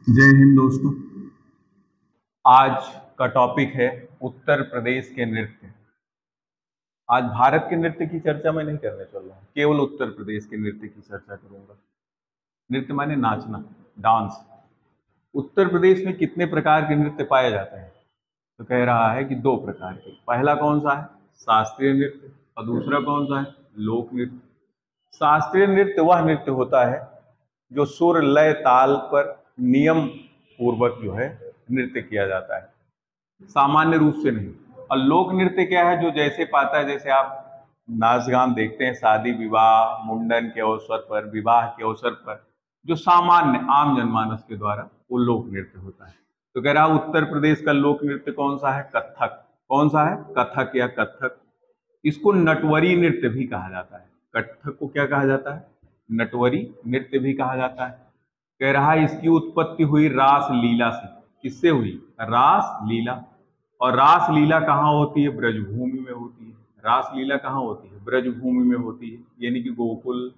जय हिंद दोस्तों। आज का टॉपिक है उत्तर प्रदेश के नृत्य। आज भारत के नृत्य की चर्चा मैं नहीं करने चल रहा हूँ, केवल उत्तर प्रदेश के नृत्य की चर्चा करूंगा। नृत्य माने नाचना, डांस। उत्तर प्रदेश में कितने प्रकार के नृत्य पाए जाते हैं? तो कह रहा है कि 2 प्रकार के। पहला कौन सा है? शास्त्रीय नृत्य। और दूसरा कौन सा है? लोक नृत्य। शास्त्रीय नृत्य वह नृत्य होता है जो सुर लय ताल पर नियम पूर्वक जो है नृत्य किया जाता है, सामान्य रूप से नहीं। और लोक नृत्य क्या है? जो जैसे पाता है, जैसे आप नाच गान देखते हैं शादी विवाह मुंडन के अवसर पर, विवाह के अवसर पर, जो सामान्य आम जनमानस के द्वारा वो लोक नृत्य होता है। तो कह रहा है उत्तर प्रदेश का लोक नृत्य कौन सा है? कथक। कौन सा है? कथक या कथक। इसको नटवरी नृत्य भी कहा जाता है। कथक को क्या कहा जाता है? नटवरी नृत्य भी कहा जाता है। कह रहा है इसकी उत्पत्ति हुई रास लीला से। किससे हुई? रास लीला। और रास लीला कहाँ होती है? ब्रजभूमि में होती है। रास लीला कहाँ होती है? ब्रजभूमि में होती है, यानी कि गोकुल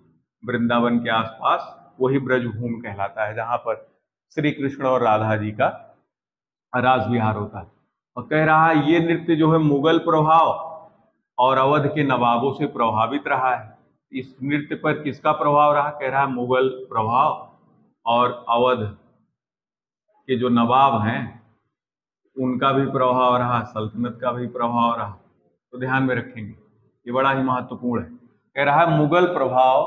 वृंदावन के आसपास वही ब्रजभूमि कहलाता है, जहां पर श्री कृष्ण और राधा जी का रास विहार होता है। और कह रहा है ये नृत्य जो है मुगल प्रभाव और अवध के नवाबों से प्रभावित रहा है। इस नृत्य पर किसका प्रभाव रहा? कह रहा है मुगल प्रभाव और अवध के जो नवाब हैं उनका भी प्रभाव रहा, सल्तनत का भी प्रभाव रहा। तो ध्यान में रखेंगे, ये बड़ा ही महत्वपूर्ण है। कह रहा है मुगल प्रभाव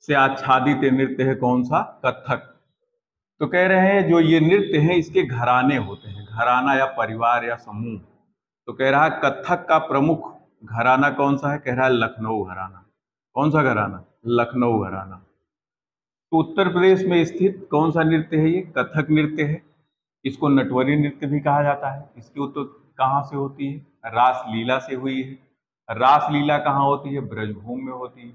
से आच्छादित नृत्य है कौन सा? कथक। तो कह रहे हैं जो ये नृत्य है इसके घराने होते हैं, घराना या परिवार या समूह। तो कह रहा है कथक का प्रमुख घराना कौन सा है? कह रहा है लखनऊ घराना। कौन सा घराना? लखनऊ घराना। तो उत्तर प्रदेश में स्थित कौन सा नृत्य है? ये कथक नृत्य है। इसको नटवरी नृत्य भी कहा जाता है। इसकी उत्पत्ति कहाँ से होती है? रास लीला से हुई है। रास लीला कहाँ होती है? ब्रजभूमि में होती है।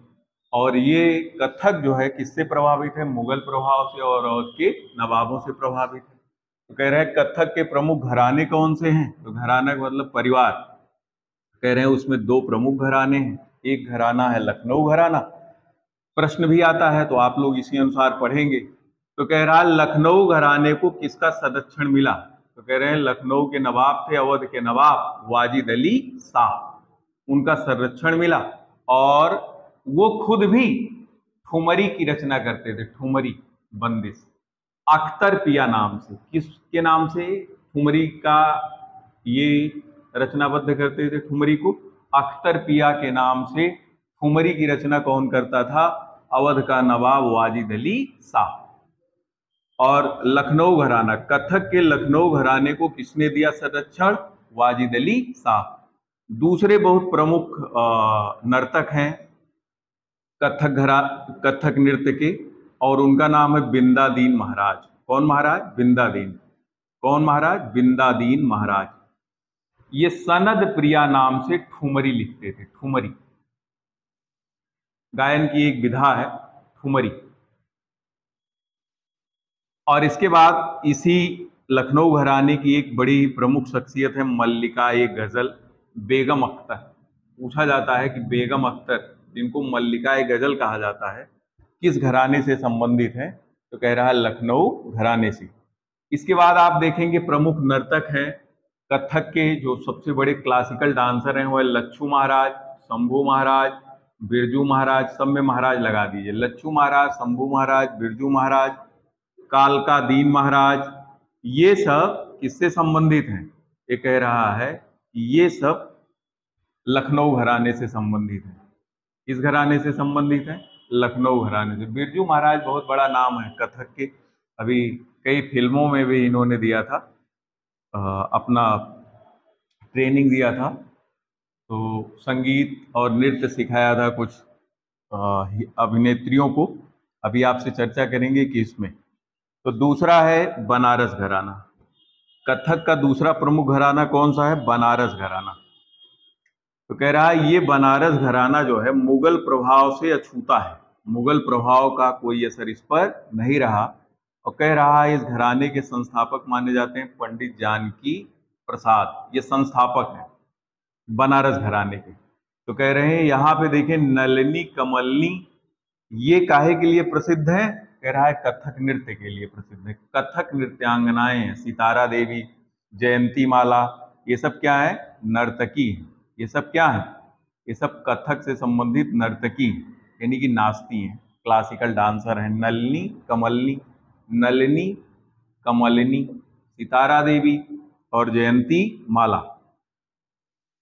और ये कथक जो है किससे प्रभावित है? मुगल प्रभाव से और अवध के नवाबों से प्रभावित है। तो कह रहे हैं कथक के प्रमुख घराने कौन से हैं? तो घराना का मतलब परिवार। कह रहे हैं उसमें 2 प्रमुख घराने हैं। एक घराना है लखनऊ घराना। प्रश्न भी आता है तो आप लोग इसी अनुसार पढ़ेंगे। तो कह रहा है लखनऊ घराने को किसका संरक्षण मिला? तो कह रहे हैं लखनऊ के नवाब थे, अवध के नवाब वाजिद अली शाह, उनका संरक्षण मिला। और वो खुद भी ठुमरी की रचना करते थे। ठुमरी बंदिश अख्तर पिया नाम से। किसके नाम से ठुमरी का ये रचनाबद्ध करते थे? ठुमरी को अख्तर पिया के नाम से ठुमरी की रचना कौन करता था? अवध का नवाब वाजिद अली शाह। और लखनऊ घराना, कथक के लखनऊ घराने को किसने दिया संरक्षण? वाजिद अली शाह। दूसरे बहुत प्रमुख नर्तक हैं कथक नृत्य के, और उनका नाम है बिंदादीन महाराज। कौन महाराज? बिंदादीन। कौन महाराज? बिंदादीन महाराज। ये सनद प्रिया नाम से ठुमरी लिखते थे। ठुमरी गायन की एक विधा है, ठुमरी। और इसके बाद इसी लखनऊ घराने की एक बड़ी प्रमुख शख्सियत है मल्लिका ए गजल, बेगम अख्तर। पूछा जाता है कि बेगम अख्तर, जिनको मल्लिका ए गजल कहा जाता है, किस घराने से संबंधित है? तो कह रहा है लखनऊ घराने से। इसके बाद आप देखेंगे प्रमुख नर्तक हैं कथक के, जो सबसे बड़े क्लासिकल डांसर हैं, वह लच्छू महाराज, शंभू महाराज, बिरजू महाराज। सब में महाराज लगा दीजिए। लच्छू महाराज, शंभू महाराज, बिरजू महाराज, कालका दीन महाराज, ये सब किससे संबंधित हैं? ये कह रहा है ये सब लखनऊ घराने से संबंधित है। किस घराने से संबंधित है? लखनऊ घराने से। बिरजू महाराज बहुत बड़ा नाम है कथक के, अभी कई फिल्मों में भी इन्होंने दिया था, अपना ट्रेनिंग दिया था, तो संगीत और नृत्य सिखाया था कुछ अभिनेत्रियों को। अभी आपसे चर्चा करेंगे कि इसमें। तो दूसरा है बनारस घराना। कथक का दूसरा प्रमुख घराना कौन सा है? बनारस घराना। तो कह रहा है ये बनारस घराना जो है मुगल प्रभाव से अछूता है। मुगल प्रभाव का कोई असर इस पर नहीं रहा। और कह रहा है इस घराने के संस्थापक माने जाते हैं पंडित जानकी प्रसाद। ये संस्थापक हैं बनारस घराने के। तो कह रहे हैं यहाँ पे देखें नलिनी कमलनी, ये काहे के लिए प्रसिद्ध है? कह रहा है कथक नृत्य के लिए प्रसिद्ध है। कथक नृत्यांगनाएं हैं, सितारा देवी, जयंती माला, ये सब क्या है? नर्तकी है। ये सब क्या है? ये सब कथक से संबंधित नर्तकी हैं, यानी कि नाचती हैं, क्लासिकल डांसर हैं। नलिनी कमलिनी, नलिनी कमलिनी, सितारा देवी और जयंती माला।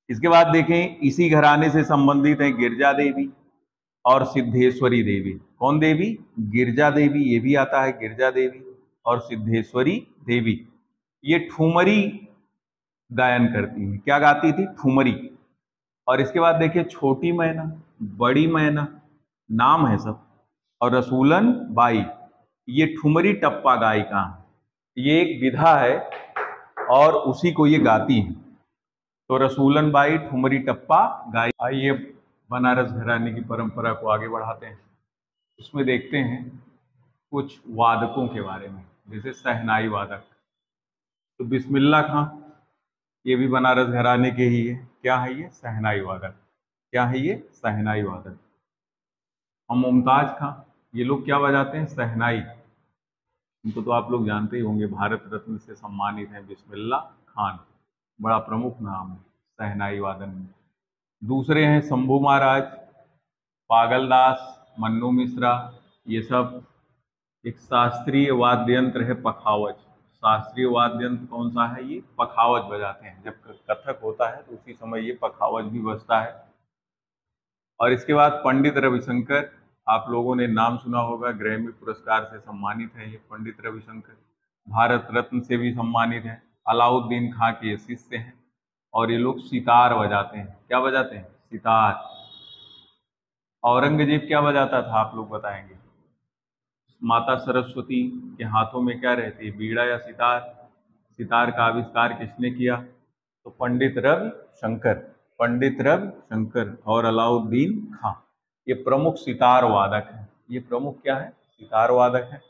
इसके बाद देखें, इसी घराने से संबंधित है गिरजा देवी और सिद्धेश्वरी देवी। कौन देवी? गिरजा देवी, ये भी आता है गिरजा देवी, और सिद्धेश्वरी देवी। ये ठुमरी गायन करती हैं। क्या गाती थी? ठुमरी। और इसके बाद देखिए छोटी मैना, बड़ी मैना, नाम है सब, और रसूलन बाई, ये ठुमरी टप्पा गायिका हैं। ये एक विधा है और उसी को ये गाती हैं। तो रसूलन बाई, ठुमरी टप्पा गाय। आइए बनारस घराने की परंपरा को आगे बढ़ाते हैं। उसमें देखते हैं कुछ वादकों के बारे में, जैसे शहनाई वादक। तो बिस्मिल्लाह खां, ये भी बनारस घराने के ही है। क्या है ये? शहनाई वादक। क्या है ये? शहनाई वादक। और मुमताज खां, ये लोग क्या बजाते हैं? शहनाई। इनको तो आप लोग जानते ही होंगे, भारत रत्न से सम्मानित हैं बिस्मिल्लाह खान, बड़ा प्रमुख नाम है शहनाई वादन में। दूसरे हैं शंभू महाराज, पागलदास, मन्नू मिश्रा, ये सब। एक शास्त्रीय वाद्य यंत्र है पखावज। शास्त्रीय वाद्य यंत्र कौन सा है? ये पखावज बजाते हैं। जब कथक होता है तो उसी समय ये पखावज भी बजता है। और इसके बाद पंडित रविशंकर, आप लोगों ने नाम सुना होगा, ग्रैमी पुरस्कार से सम्मानित है ये पंडित रविशंकर। भारत रत्न से भी सम्मानित है। अलाउद्दीन खां के शिष्य हैं और ये लोग सितार बजाते हैं। क्या बजाते हैं? सितार। औरंगजेब क्या बजाता था? आप लोग बताएंगे। माता सरस्वती के हाथों में क्या रहती है? बीड़ा या सितार। सितार का आविष्कार किसने किया? तो पंडित रविशंकर। पंडित रविशंकर और अलाउद्दीन खां, ये प्रमुख सितार वादक हैं। ये प्रमुख क्या है? सितार वादक हैं।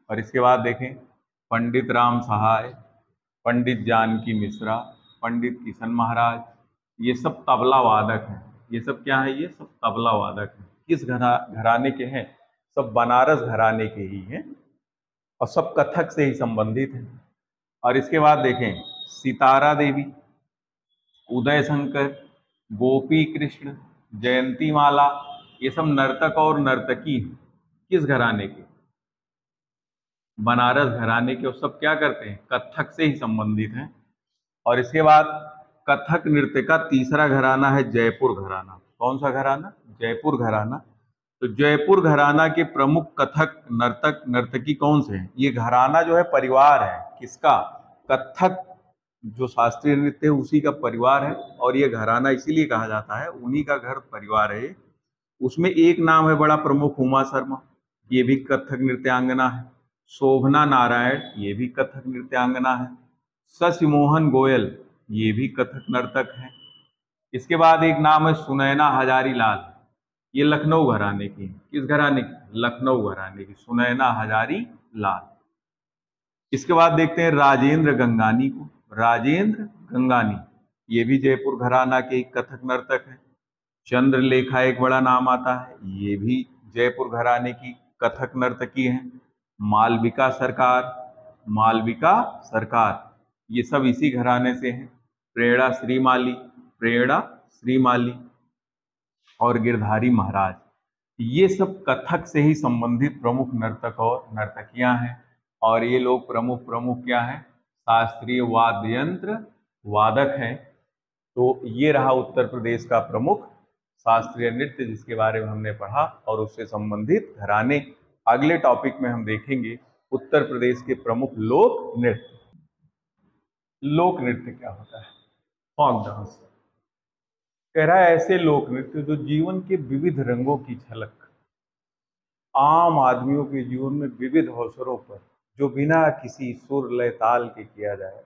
और इसके बाद देखें, पंडित राम सहाय, पंडित जानकी मिश्रा, पंडित किशन महाराज, ये सब तबला वादक हैं। ये सब क्या है? ये सब तबला वादक हैं। किस घराने के हैं? सब बनारस घराने के ही हैं और सब कथक से ही संबंधित हैं। और इसके बाद देखें, सितारा देवी, उदय शंकर, गोपी कृष्ण, जयंती माला, ये सब नर्तक और नर्तकी हैं। किस घराने के? बनारस घराने के। और सब क्या करते हैं? कथक से ही संबंधित हैं। और इसके बाद कथक नृत्य का तीसरा घराना है जयपुर घराना। कौन सा घराना? जयपुर घराना। तो जयपुर घराना के प्रमुख कथक नर्तक नर्तकी कौन से हैं? ये घराना जो है परिवार है। किसका? कथक जो शास्त्रीय नृत्य है उसी का परिवार है, और ये घराना इसीलिए कहा जाता है, उन्हीं का घर परिवार है। उसमें एक नाम है बड़ा प्रमुख, उमा शर्मा, ये भी कथक नृत्यांगना है। शोभना नारायण, ये भी कथक नृत्यांगना है। शशि मोहन गोयल, ये भी कथक नर्तक है। इसके बाद एक नाम है सुनैना हजारी लाल, ये लखनऊ घराने की। किस घराने की? लखनऊ घराने की, सुनैना हजारी लाल। इसके बाद देखते हैं राजेंद्र गंगानी को। राजेंद्र गंगानी, ये भी जयपुर घराना के एक कथक नर्तक है। चंद्रलेखा एक बड़ा नाम आता है, ये भी जयपुर घराने की कथक नर्तकी हैं। मालविका सरकार, मालविका सरकार, ये सब इसी घराने से हैं। प्रेरणा श्रीमाली, प्रेरणा श्रीमाली और गिरधारी महाराज, ये सब कथक से ही संबंधित प्रमुख नर्तक और नर्तकियां हैं। और ये लोग प्रमुख प्रमुख क्या हैं? शास्त्रीय वाद्य यंत्र वादक हैं। तो ये रहा उत्तर प्रदेश का प्रमुख शास्त्रीय नृत्य, जिसके बारे में हमने पढ़ा, और उससे संबंधित घराने। अगले टॉपिक में हम देखेंगे उत्तर प्रदेश के प्रमुख लोक नृत्य। लोक नृत्य क्या होता है? Folk dance. कह रहा है ऐसे लोक नृत्य जो जीवन के विविध रंगों की झलक, आम आदमियों के जीवन में विविध अवसरों पर जो बिना किसी सुर लय ताल के किया जाए,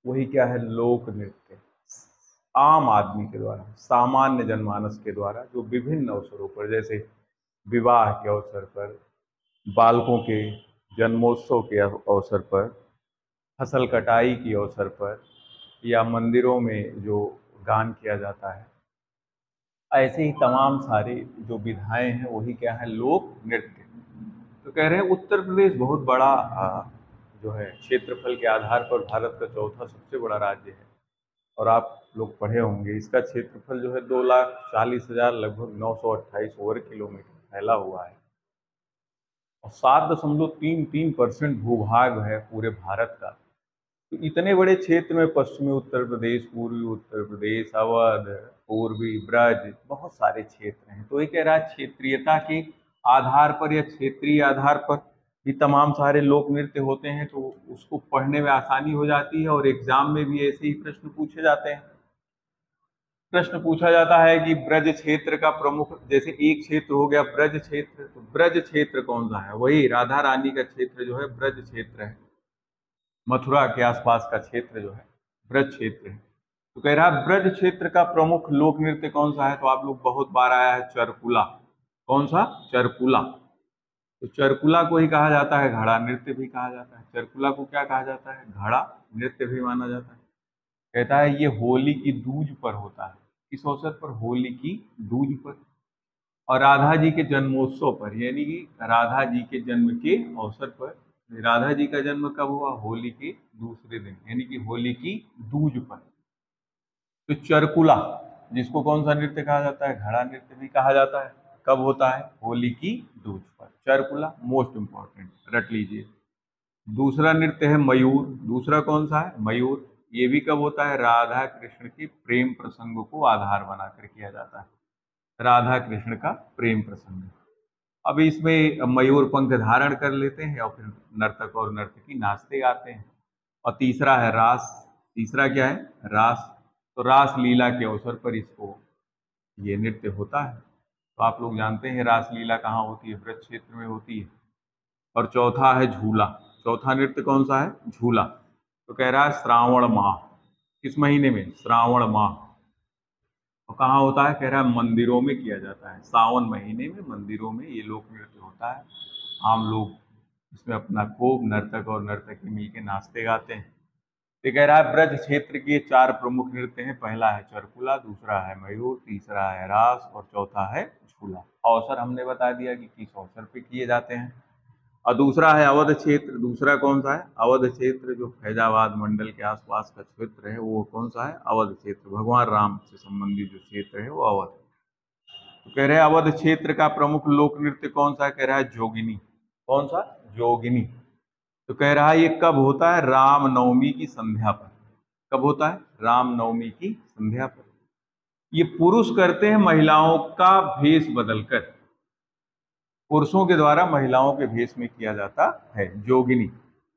वही क्या है? लोक नृत्य। आम आदमी के द्वारा, सामान्य जनमानस के द्वारा जो विभिन्न अवसरों पर, जैसे विवाह के अवसर पर, बालकों के जन्मोत्सव के अवसर पर, फसल कटाई के अवसर पर, या मंदिरों में जो गान किया जाता है, ऐसे ही तमाम सारे जो विधाएं हैं वही क्या है? लोक नृत्य। तो कह रहे हैं उत्तर प्रदेश बहुत बड़ा जो है क्षेत्रफल के आधार पर भारत का चौथा सबसे बड़ा राज्य है। और आप लोग पढ़े होंगे इसका क्षेत्रफल जो है 2,40,000 लगभग 928 वर्ग किलोमीटर फैला हुआ है और 7.33% भूभाग है पूरे भारत का। तो इतने बड़े क्षेत्र में पश्चिमी उत्तर प्रदेश, पूर्वी उत्तर प्रदेश, अवध, पूर्वी ब्रज, बहुत सारे क्षेत्र हैं। तो ये कह रहा है क्षेत्रीयता के आधार पर या क्षेत्रीय आधार पर भी तमाम सारे लोक नृत्य होते हैं, तो उसको पढ़ने में आसानी हो जाती है और एग्जाम में भी ऐसे ही प्रश्न पूछे जाते हैं। प्रश्न पूछा जाता है कि ब्रज क्षेत्र का प्रमुख, जैसे एक क्षेत्र हो गया ब्रज क्षेत्र, तो ब्रज क्षेत्र कौन सा है? वही राधा रानी का क्षेत्र जो है ब्रज क्षेत्र है। मथुरा के आसपास का क्षेत्र जो है ब्रज क्षेत्र है। तो कह रहा है ब्रज क्षेत्र का प्रमुख लोक नृत्य कौन सा है? तो आप लोग बहुत बार आया है चरकुला। कौन सा? चरकुला। तो चरकुला को ही कहा जाता है घड़ा नृत्य भी कहा जाता है। चरकुला को क्या कहा जाता है? घड़ा नृत्य भी माना जाता है। कहता है ये होली की दूज पर होता है। किस अवसर पर? होली की दूज पर। और राधा जी के जन्मोत्सव पर, यानी कि राधा जी के जन्म के अवसर पर। राधा जी का जन्म कब हुआ? होली के दूसरे दिन, यानी कि होली की दूज पर। तो चरकुला, जिसको कौन सा नृत्य कहा जाता है? घड़ा नृत्य भी कहा जाता है। कब होता है? होली की दूज पर। चरकुला मोस्ट इंपॉर्टेंट, रट लीजिए। दूसरा नृत्य है मयूर। दूसरा कौन सा है? मयूर। ये भी कब होता है? राधा कृष्ण के प्रेम प्रसंग को आधार बनाकर किया जाता है। राधा कृष्ण का प्रेम प्रसंग। अब इसमें मयूर पंख धारण कर लेते हैं और फिर नर्तक और नर्तकी नाचते गाते हैं। और तीसरा है रास। तीसरा क्या है? रास। तो रास लीला के अवसर पर इसको ये नृत्य होता है। तो आप लोग जानते हैं रास लीला कहाँ होती है? ब्रज क्षेत्र में होती है। और चौथा है झूला। चौथा नृत्य कौन सा है? झूला। तो कह रहा है श्रावण माह। किस महीने में? श्रावण माह। तो कहाँ होता है? कह रहा है मंदिरों में किया जाता है। सावन महीने में मंदिरों में ये लोक नृत्य होता है। आम लोग इसमें अपना खूब नर्तक और नर्तकी मिलके नाचते गाते हैं। तो कह रहा है ब्रज क्षेत्र के 4 प्रमुख नृत्य हैं। पहला है चरकुला, दूसरा है मयूर, तीसरा है रास और चौथा है झूला। अवसर हमने बता दिया कि किस अवसर पे किए जाते हैं। और दूसरा है अवध क्षेत्र। दूसरा कौन सा है? अवध क्षेत्र, जो फैजाबाद मंडल के आसपास का क्षेत्र है वो कौन सा है? अवध क्षेत्र। भगवान राम से संबंधित जो क्षेत्र है वो अवध है। तो कह रहे हैं अवध क्षेत्र का प्रमुख लोक नृत्य कौन सा है? कह रहा है जोगिनी। कौन सा? जोगिनी। तो कह रहा है ये कब होता है? रामनवमी की संध्या पर। कब होता है? रामनवमी की संध्या पर। ये पुरुष करते हैं महिलाओं का भेष बदलकर। पुरुषों के द्वारा महिलाओं के भेष में किया जाता है जोगिनी।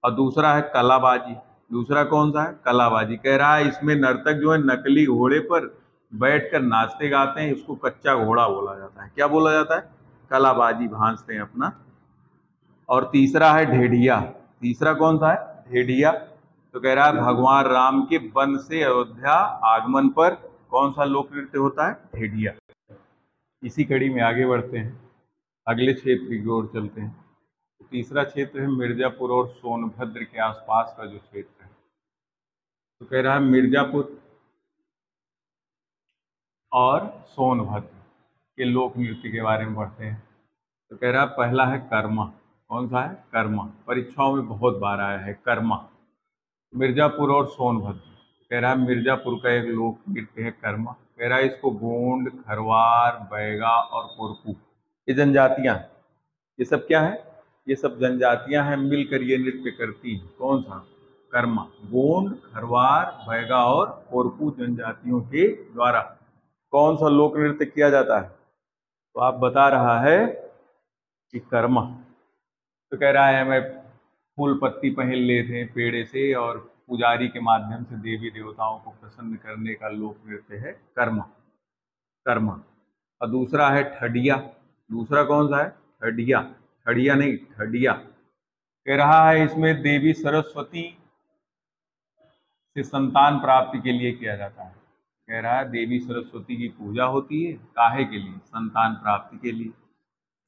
और दूसरा है कलाबाजी। दूसरा कौन सा है? कलाबाजी। कह रहा है इसमें नर्तक जो है नकली घोड़े पर बैठकर नाचते गाते हैं। इसको कच्चा घोड़ा बोला जाता है। क्या बोला जाता है? कलाबाजी, भांजते हैं अपना। और तीसरा है ढेढ़िया। तीसरा कौन सा है? ढेढ़िया। तो कह रहा है भगवान राम के वन से अयोध्या आगमन पर कौन सा लोक नृत्य होता है? ढेढ़िया। इसी कड़ी में आगे बढ़ते हैं, अगले क्षेत्र की ओर चलते हैं। तो तीसरा क्षेत्र है मिर्जापुर और सोनभद्र के आसपास का जो क्षेत्र है। तो कह रहा है मिर्जापुर और सोनभद्र के लोक नृत्य के बारे में पढ़ते हैं। तो कह रहा है पहला है कर्मा। कौन सा है? कर्मा। परीक्षाओं में बहुत बार आया है कर्मा। मिर्जापुर और सोनभद्र। कह रहा है मिर्जापुर का एक लोक नृत्य है कर्मा। कह रहा है इसको गोंड, खरवार, बैगा और कोरकू, ये जनजातियां, ये सब क्या है? ये सब जनजातियां हैं, मिलकर ये नृत्य करती हैं। कौन सा? कर्मा। गोंड, खरवार, बैगा और कोरकू जनजातियों के द्वारा कौन सा लोक नृत्य किया जाता है? तो आप बता रहा है कि कर्मा। तो कह रहा है मैं फूल पत्ती पहन लेते हैं पेड़े से और पुजारी के माध्यम से देवी देवताओं को प्रसन्न करने का लोक नृत्य है कर्मा। कर्मा। और दूसरा है ठडिया। दूसरा कौन सा है? ठडिया। ठडिया नहीं, ठडिया। कह रहा है इसमें देवी सरस्वती से संतान प्राप्ति के लिए किया जाता है। कह रहा है देवी सरस्वती की पूजा होती है, काहे के लिए? संतान प्राप्ति के लिए।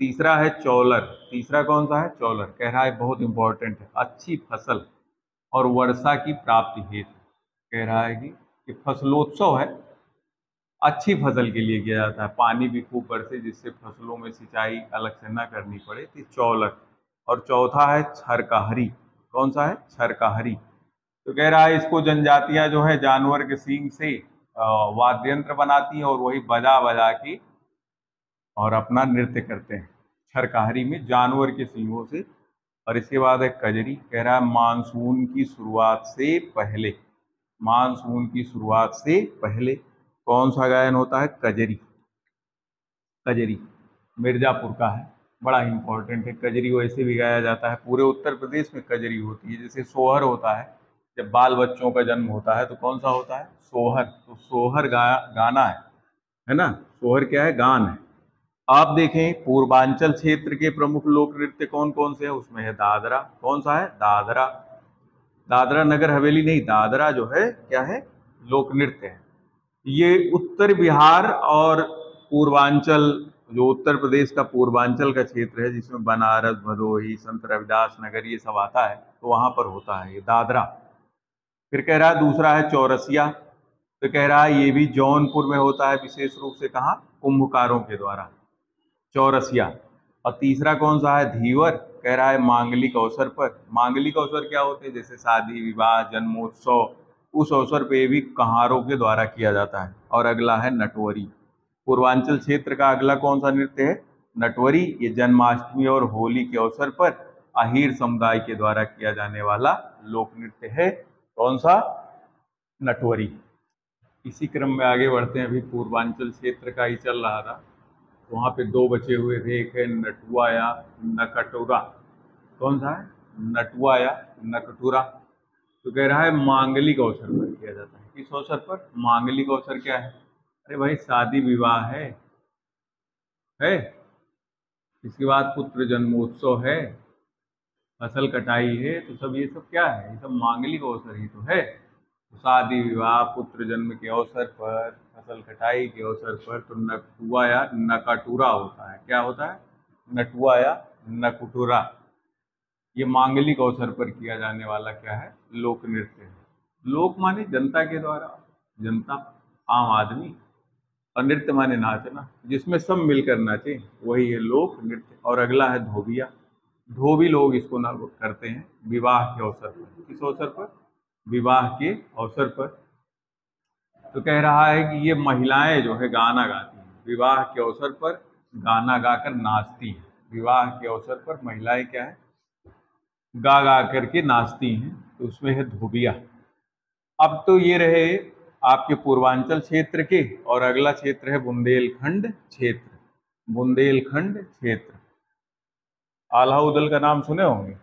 तीसरा है चौलर। तीसरा कौन सा है? चौलर। कह रहा है बहुत इंपॉर्टेंट है, अच्छी फसल और वर्षा की प्राप्ति हेतु। कह रहा है कि फसलोत्सव है, अच्छी फसल के लिए किया जाता है, पानी भी खूब बरसे जिससे फसलों में सिंचाई अलग से न करनी पड़े। तो चौलर। और चौथा है छरकाहरी। कौन सा है? छरकाहरी। तो कह रहा है इसको जनजातियां जो है जानवर के सींग से वाद्य यंत्र बनाती हैं और वही बजा बजा के और अपना नृत्य करते हैं। छरकाहरी में जानवर के सींगों से। और इसके बाद है कजरी। कह रहा है मानसून की शुरुआत से पहले, मानसून की शुरुआत से पहले कौन सा गायन होता है? कजरी। कजरी मिर्जापुर का है, बड़ा इंपॉर्टेंट है। कजरी वैसे भी गाया जाता है, पूरे उत्तर प्रदेश में कजरी होती है। जैसे सोहर होता है, जब बाल बच्चों का जन्म होता है तो कौन सा होता है? सोहर। तो सोहर गाना है ना? सोहर क्या है? गान है। आप देखें पूर्वांचल क्षेत्र के प्रमुख लोक नृत्य कौन कौन से हैं? उसमें है दादरा। कौन सा है? दादरा। दादरा नगर हवेली नहीं, दादरा जो है क्या है? लोक नृत्य है। ये उत्तर बिहार और पूर्वांचल, जो उत्तर प्रदेश का पूर्वांचल का क्षेत्र है जिसमें बनारस, भदोही, संत रविदास नगर ये सब आता है, तो वहां पर होता है ये दादरा। फिर कह रहा है दूसरा है चौरसिया। तो कह रहा है ये भी जौनपुर में होता है, विशेष रूप से कहाँ? कुंभकारों के द्वारा, चौरसिया। और तीसरा कौन सा है? धीवर। कह रहा है मांगलिक अवसर पर। मांगलिक अवसर क्या होते हैं? जैसे शादी, विवाह, जन्मोत्सव, उस अवसर पे भी कहारों के द्वारा किया जाता है। और अगला है नटवरी। पूर्वांचल क्षेत्र का अगला कौन सा नृत्य है? नटवरी। ये जन्माष्टमी और होली के अवसर पर अहीर समुदाय के द्वारा किया जाने वाला लोक नृत्य है। कौन सा? नटवरी। इसी क्रम में आगे बढ़ते हैं। अभी पूर्वांचल क्षेत्र का ही चल रहा था, वहाँ पे दो बचे हुए थे, एक है नटुआ या नकटुरा। कौन सा है? नटुआ या नकटुरा। तो कह रहा है मांगलिक अवसर पर किया जाता है। किस अवसर पर? मांगलिक अवसर क्या है? अरे भाई शादी विवाह है। इसके बाद पुत्र जन्मोत्सव है, फसल कटाई है, तो सब ये सब क्या है? ये सब मांगलिक अवसर ही तो है। तो शादी विवाह, पुत्र जन्म के अवसर पर, फसल कटाई के अवसर पर तो नटुआ या नकाटुरा होता है। क्या होता है? नटुआ या नकुटुरा। ये मांगलिक अवसर पर किया जाने वाला क्या है? लोक नृत्य है। लोक माने जनता के द्वारा, जनता, आम आदमी। और नृत्य माने नाचना, जिसमें सब मिलकर नाचे, वही है लोक नृत्य। और अगला है धोबिया। धोबी लोग इसको ना करते हैं विवाह के अवसर पर। किस अवसर पर? विवाह के अवसर पर। तो कह रहा है कि ये महिलाएं जो है गाना गाती हैं, विवाह के अवसर पर गाना गाकर नाचती हैं। विवाह के अवसर पर महिलाएं क्या है? गा गा करके नाचती हैं। तो उसमें है धोबिया। अब तो ये रहे आपके पूर्वांचल क्षेत्र के, और अगला क्षेत्र है बुंदेलखंड क्षेत्र। बुंदेलखंड क्षेत्र। आल्हा उदल का नाम सुने होंगे।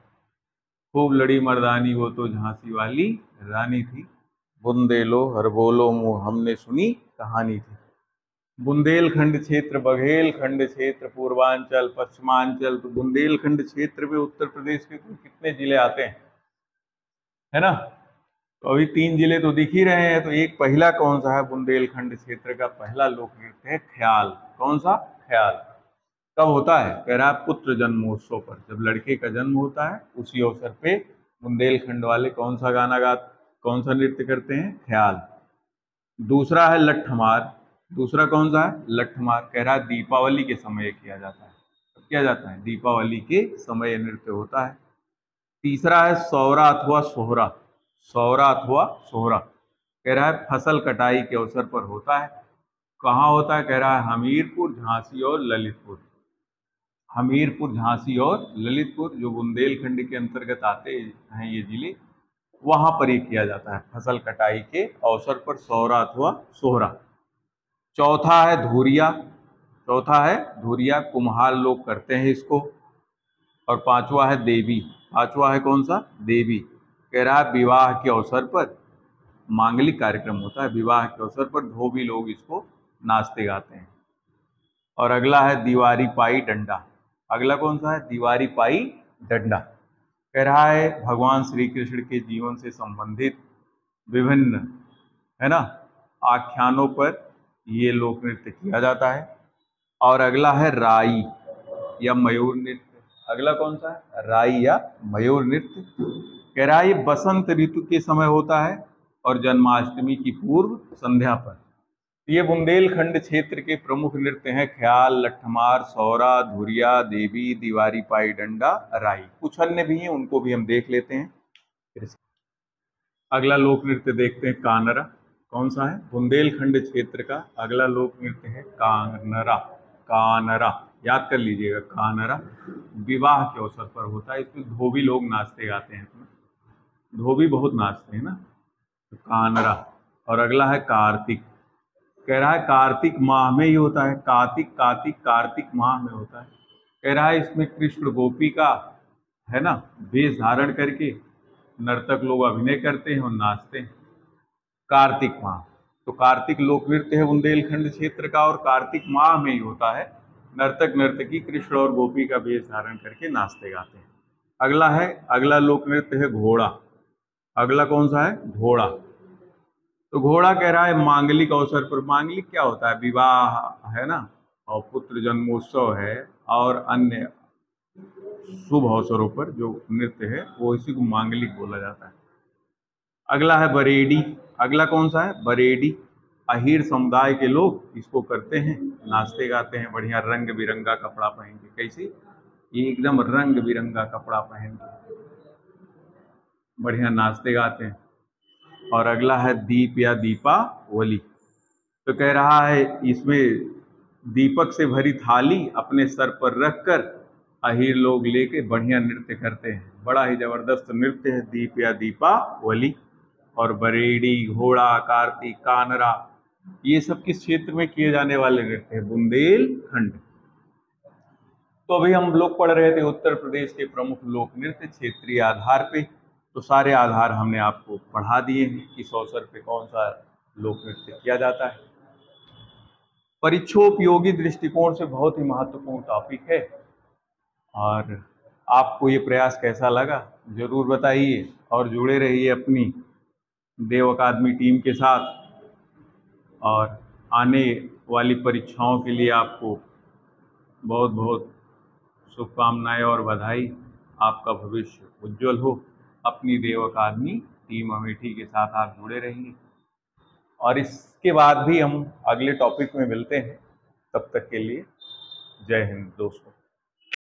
खूब लड़ी मर्दानी वो तो झांसी वाली रानी थी, बुंदेलो हर बोलो मुँह हमने सुनी कहानी थी। बुंदेलखंड क्षेत्र, बघेलखंड क्षेत्र, पूर्वांचल, पश्चिमांचल। तो बुंदेलखंड क्षेत्र में उत्तर प्रदेश के कुल कितने जिले आते हैं? है ना? तो अभी 3 जिले तो दिख ही रहे हैं। तो एक पहला कौन सा है? बुंदेलखंड क्षेत्र का पहला लोक नृत्य है ख्याल। कौन सा? ख्याल। कब होता है? कह रहा है पुत्र जन्मोत्सव पर, जब लड़के का जन्म होता है उसी अवसर पे बुंदेलखंड वाले कौन सा गाना गा, कौन सा नृत्य करते हैं? ख्याल। दूसरा है लट्ठमार। दूसरा कौन सा है? लट्ठमार। कह रहा है दीपावली के समय किया जाता है। कब किया जाता है? दीपावली के समय नृत्य होता है। तीसरा है सौरा अथवा सोहरा। सौरा अथवा सोहरा। कह रहा है फसल कटाई के अवसर पर होता है। कहाँ होता है? कह रहा है हमीरपुर, झांसी और ललितपुर। हमीरपुर, झांसी और ललितपुर जो बुंदेलखंड के अंतर्गत आते हैं ये जिले, वहां पर ये किया जाता है फसल कटाई के अवसर पर सौरा अथवा सोहरा। चौथा है धुरिया। चौथा है धुरिया, कुम्हार लोग करते हैं इसको। और पांचवा है देवी। पांचवा है कौन सा? देवी। कह रहा है विवाह के अवसर पर मांगलिक कार्यक्रम होता है, विवाह के अवसर पर धोबी लोग इसको नाचते गाते हैं। और अगला है दीवारी पाई डंडा। अगला कौन सा है? दीवारी पाई डंडा। कह रहा है भगवान श्री कृष्ण के जीवन से संबंधित विभिन्न, है ना, आख्यानों पर ये लोक नृत्य किया जाता है। और अगला है राई या मयूर नृत्य। अगला कौन सा है? राई या मयूर नृत्य। कह रहा है ये बसंत ऋतु के समय होता है और जन्माष्टमी की पूर्व संध्या पर। ये बुंदेलखंड क्षेत्र के प्रमुख नृत्य हैं ख्याल, लठमार, सौरा, धुरिया, देवी, दीवारी पाई डंडा, राई। कुछ अन्य भी हैं, उनको भी हम देख लेते हैं। अगला लोक नृत्य देखते हैं कानरा। कौन सा है? बुंदेलखंड क्षेत्र का अगला लोक नृत्य है कानरा। कानरा याद कर लीजिएगा, कानरा विवाह के अवसर पर होता है। इसमें धोबी लोग नाचते गाते हैं, धोबी बहुत नाचते हैं ना, तो कानरा। और अगला है कार्तिक। कह रहा है कार्तिक माह में ही होता है, कार्तिक कार्तिक कार्तिक माह में होता है। कह रहा है इसमें कृष्ण गोपी का है ना वेश धारण करके नर्तक लोग अभिनय करते हैं और नाचते हैं। कार्तिक माह, तो कार्तिक लोक नृत्य है बुंदेलखंड क्षेत्र का और कार्तिक माह में ही होता है। नर्तक नर्तकी कृष्ण और गोपी का वेश धारण करके नाचते गाते हैं। अगला लोक नृत्य है घोड़ा। अगला कौन सा है? घोड़ा। तो घोड़ा कह रहा है मांगलिक अवसर पर। मांगलिक क्या होता है? विवाह है ना, और पुत्र जन्मोत्सव है और अन्य शुभ अवसरों पर जो नृत्य है वो इसी को मांगलिक बोला जाता है। अगला है बरेडी। अगला कौन सा है? बरेडी। अहीर समुदाय के लोग इसको करते हैं, नाचते गाते हैं बढ़िया रंग बिरंगा कपड़ा पहन के। कैसे? ये एकदम रंग बिरंगा कपड़ा पहन के बढ़िया नाचते गाते हैं। और अगला है दीप या दीपावली। तो कह रहा है इसमें दीपक से भरी थाली अपने सर पर रखकर अहीर लोग लेके बढ़िया नृत्य करते हैं। बड़ा ही जबरदस्त नृत्य है दीप या दीपावली। और बरेडी, घोड़ा, कार्तिक, कानरा, ये सब किस क्षेत्र में किए जाने वाले नृत्य हैं? बुंदेलखंड। तो अभी हम लोग पढ़ रहे थे उत्तर प्रदेश के प्रमुख लोक नृत्य क्षेत्रीय आधार पे। तो सारे आधार हमने आपको पढ़ा दिए हैं, किस अवसर पे कौन सा लोक नृत्य किया जाता है। परीक्षोपयोगी दृष्टिकोण से बहुत ही महत्वपूर्ण टॉपिक है। और आपको ये प्रयास कैसा लगा जरूर बताइए और जुड़े रहिए अपनी देव अकादमी टीम के साथ। और आने वाली परीक्षाओं के लिए आपको बहुत बहुत शुभकामनाएं और बधाई। आपका भविष्य उज्जवल हो। अपनी देव अकादमी टीम अमेठी के साथ आप जुड़े रहिए। और इसके बाद भी हम अगले टॉपिक में मिलते हैं। तब तक के लिए जय हिंद दोस्तों।